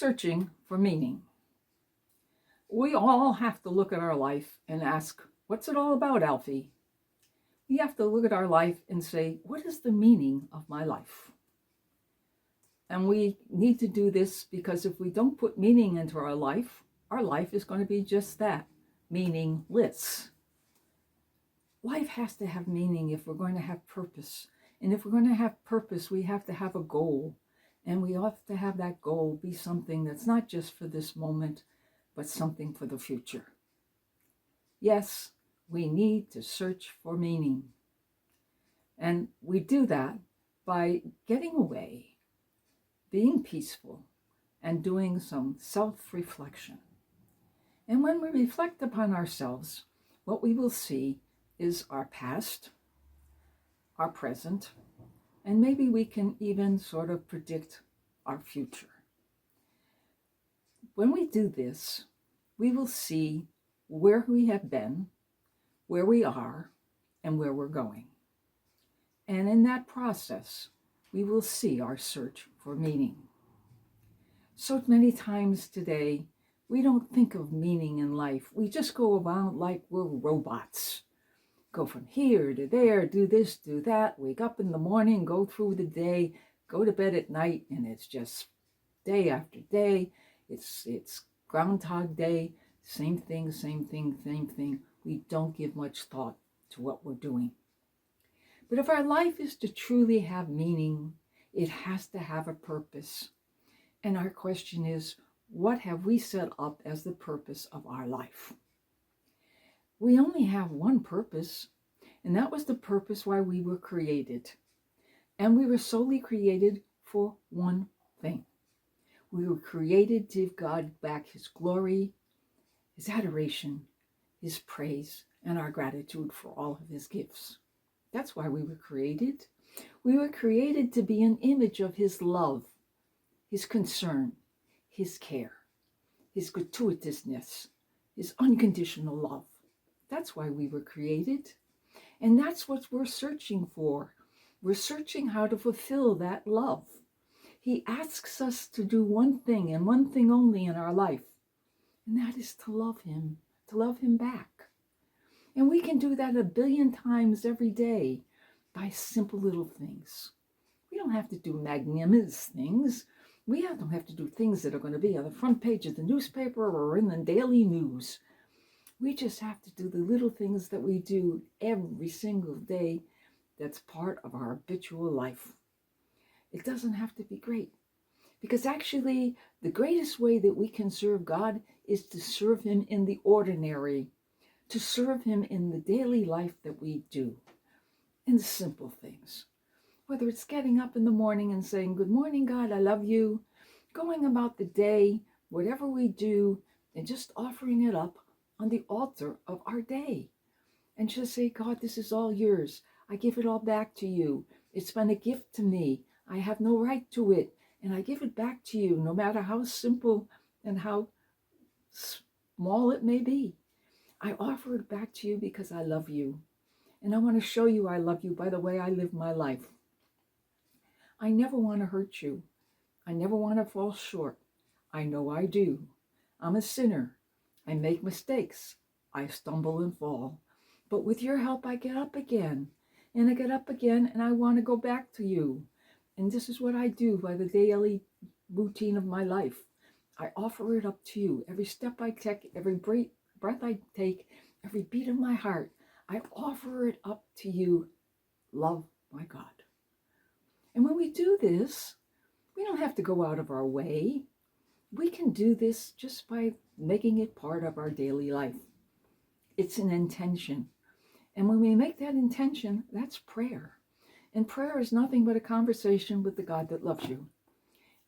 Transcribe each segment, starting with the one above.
searching for meaning. We all have to look at our life and ask, what's it all about, Alfie? We have to look at our life and say, what is the meaning of my life? And we need to do this because if we don't put meaning into our life is going to be just that, meaningless. Life has to have meaning if we're going to have purpose. And if we're going to have purpose, we have to have a goal. And we have to have that goal be something that's not just for this moment, but something for the future. Yes, we need to search for meaning. And we do that by getting away, being peaceful, and doing some self-reflection. And when we reflect upon ourselves, what we will see is our past, our present, and maybe we can even sort of predict our future. When we do this, we will see where we have been, where we are, and where we're going. And in that process, we will see our search for meaning. So many times today, we don't think of meaning in life. We just go around like we're robots. Go from here to there, do this, do that, wake up in the morning, go through the day, go to bed at night, and it's just day after day. It's Groundhog Day, same thing, same thing, same thing. We don't give much thought to what we're doing. But if our life is to truly have meaning, it has to have a purpose. And our question is, what have we set up as the purpose of our life? We only have one purpose, and that was the purpose why we were created. And we were solely created for one thing. We were created to give God back His glory, His adoration, His praise, and our gratitude for all of His gifts. That's why we were created. We were created to be an image of His love, His concern, His care, His gratuitousness, His unconditional love. That's why we were created. And that's what we're searching for. We're searching how to fulfill that love. He asks us to do one thing and one thing only in our life, and that is to love Him back. And we can do that 1 billion times every day by simple little things. We don't have to do magnanimous things. We don't have to do things that are going to be on the front page of the newspaper or in the daily news. We just have to do the little things that we do every single day that's part of our habitual life. It doesn't have to be great. Because actually, the greatest way that we can serve God is to serve Him in the ordinary, to serve Him in the daily life that we do, in the simple things. Whether it's getting up in the morning and saying, "Good morning, God, I love you," going about the day, whatever we do, and just offering it up on the altar of our day. And just say, "God, this is all yours. I give it all back to you. It's been a gift to me. I have no right to it. And I give it back to you, no matter how simple and how small it may be. I offer it back to you because I love you. And I want to show you I love you by the way I live my life. I never want to hurt you. I never want to fall short. I know I do. I'm a sinner. I make mistakes. I stumble and fall. But with your help, I get up again. And I get up again, and I want to go back to you. And this is what I do by the daily routine of my life. I offer it up to you. Every step I take, every breath I take, every beat of my heart, I offer it up to you, love my God. And when we do this, we don't have to go out of our way. We can do this just by making it part of our daily life. It's an intention. And when we make that intention, that's prayer. And prayer is nothing but a conversation with the God that loves you.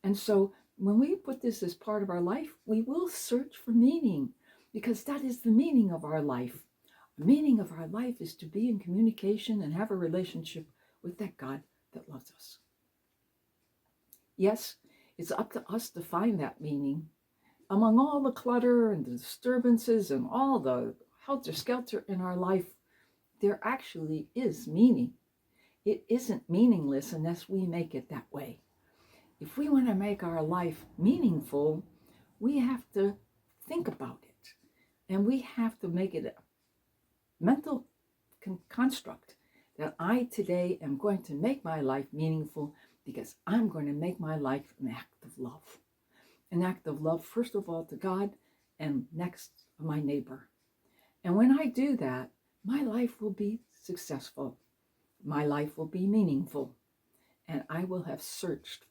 And so when we put this as part of our life, we will search for meaning, because that is the meaning of our life. The meaning of our life is to be in communication and have a relationship with that God that loves us. Yes, it's up to us to find that meaning. Among all the clutter and the disturbances and all the helter skelter in our life, there actually is meaning. It isn't meaningless unless we make it that way. if we want to make our life meaningful, we have to think about it. And we have to make it a mental construct that I today am going to make my life meaningful because I'm going to make my life an act of love. An act of love, first of all, to God, and next, my neighbor. And when I do that, my life will be successful. My life will be meaningful. And I will have searched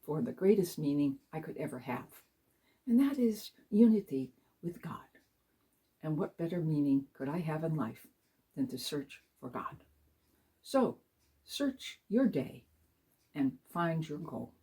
for the greatest meaning I could ever have. And that is unity with God. And what better meaning could I have in life than to search for God? So, search your day and find your goal.